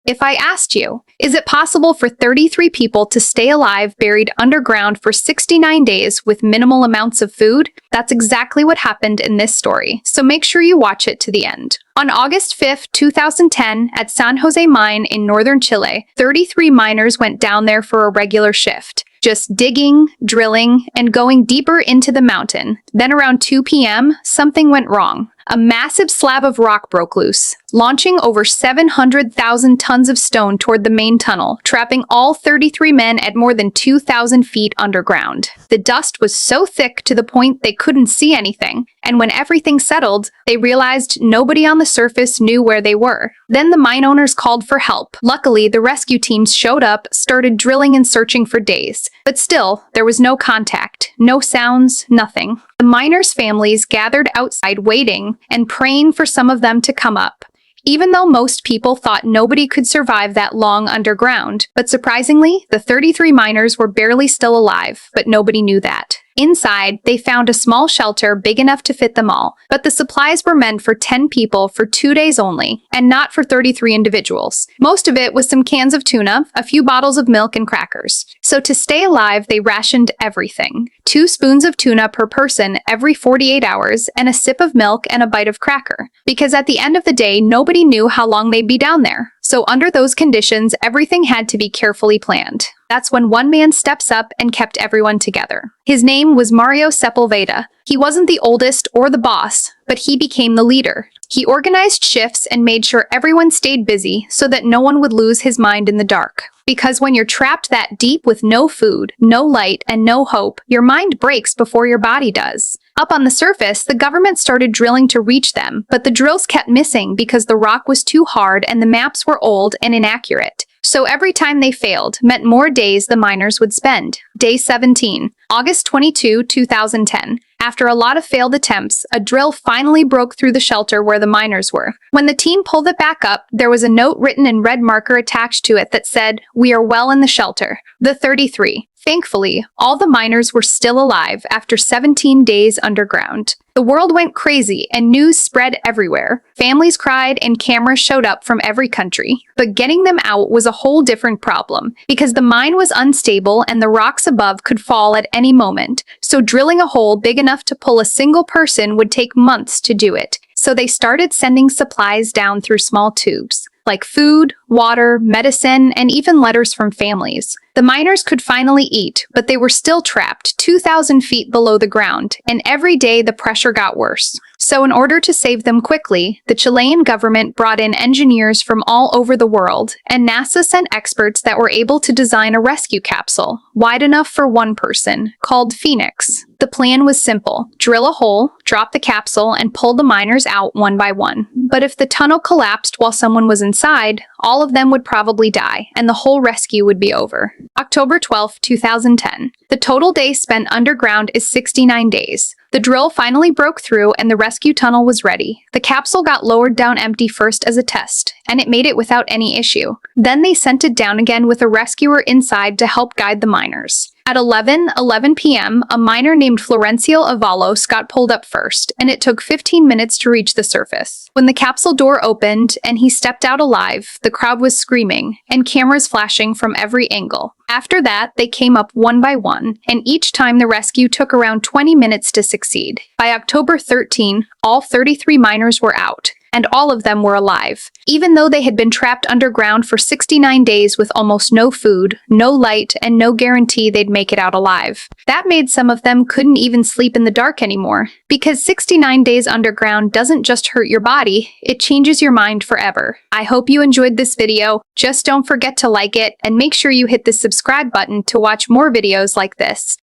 If I asked you, is it possible for 33 people to stay alive buried underground for 69 days with minimal amounts of food? That's exactly what happened in this story, so make sure you watch it to the end. On August 5, 2010, at San José Mine in northern Chile, 33 miners went down there for a regular shift, just digging, drilling, and going deeper into the mountain. Then around 2 p.m., something went wrong. A massive slab of rock broke loose, launching over 700,000 tons of stone toward the main tunnel, trapping all 33 men at more than 2,000 feet underground. The dust was so thick to the point they couldn't see anything, and when everything settled, they realized nobody on the surface knew where they were. Then the mine owners called for help. Luckily, the rescue teams showed up, started drilling and searching for days. But still, there was no contact, no sounds, nothing. The miners' families gathered outside waiting and praying for some of them to come up, even though most people thought nobody could survive that long underground. But surprisingly, the 33 miners were barely still alive, but nobody knew that. Inside, they found a small shelter big enough to fit them all, but the supplies were meant for 10 people for 2 days only, and not for 33 individuals. Most of it was some cans of tuna, a few bottles of milk, and crackers. So to stay alive, they rationed everything. 2 spoons of tuna per person every 48 hours, and a sip of milk and a bite of cracker. Because at the end of the day, nobody knew how long they'd be down there. So under those conditions, everything had to be carefully planned. That's when one man steps up and kept everyone together. His name was Mario Sepulveda. He wasn't the oldest or the boss, but he became the leader. He organized shifts and made sure everyone stayed busy so that no one would lose his mind in the dark. Because when you're trapped that deep with no food, no light, and no hope, your mind breaks before your body does. Up on the surface, the government started drilling to reach them, but the drills kept missing because the rock was too hard and the maps were old and inaccurate. So every time they failed meant more days the miners would spend. Day 17, August 22, 2010. After a lot of failed attempts, a drill finally broke through the shelter where the miners were. When the team pulled it back up, there was a note written in red marker attached to it that said, "We are well in the shelter." The 33. Thankfully, all the miners were still alive after 17 days underground. The world went crazy and news spread everywhere. Families cried and cameras showed up from every country. But getting them out was a whole different problem because the mine was unstable and the rocks above could fall at any moment. So drilling a hole big enough to pull a single person would take months to do it. So they started sending supplies down through small tubes, like food, water, medicine, and even letters from families. The miners could finally eat, but they were still trapped 2,000 feet below the ground, and every day the pressure got worse. So in order to save them quickly, the Chilean government brought in engineers from all over the world, and NASA sent experts that were able to design a rescue capsule, wide enough for one person, called Phoenix. The plan was simple: drill a hole, drop the capsule, and pull the miners out one by one. But if the tunnel collapsed while someone was inside, all of them would probably die, and the whole rescue would be over. October 12, 2010. The total days spent underground is 69 days. The drill finally broke through and the rescue tunnel was ready. The capsule got lowered down empty first as a test, and it made it without any issue. Then they sent it down again with a rescuer inside to help guide the miners. At 11:11 p.m., a miner named Florencio Avalos got pulled up first, and it took 15 minutes to reach the surface. When the capsule door opened and he stepped out alive, the crowd was screaming, and cameras flashing from every angle. After that, they came up one by one, and each time the rescue took around 20 minutes to succeed. By October 13, all 33 miners were out, and all of them were alive, even though they had been trapped underground for 69 days with almost no food, no light, and no guarantee they'd make it out alive. That made some of them couldn't even sleep in the dark anymore, because 69 days underground doesn't just hurt your body, it changes your mind forever. I hope you enjoyed this video. Just don't forget to like it, and make sure you hit the subscribe button to watch more videos like this.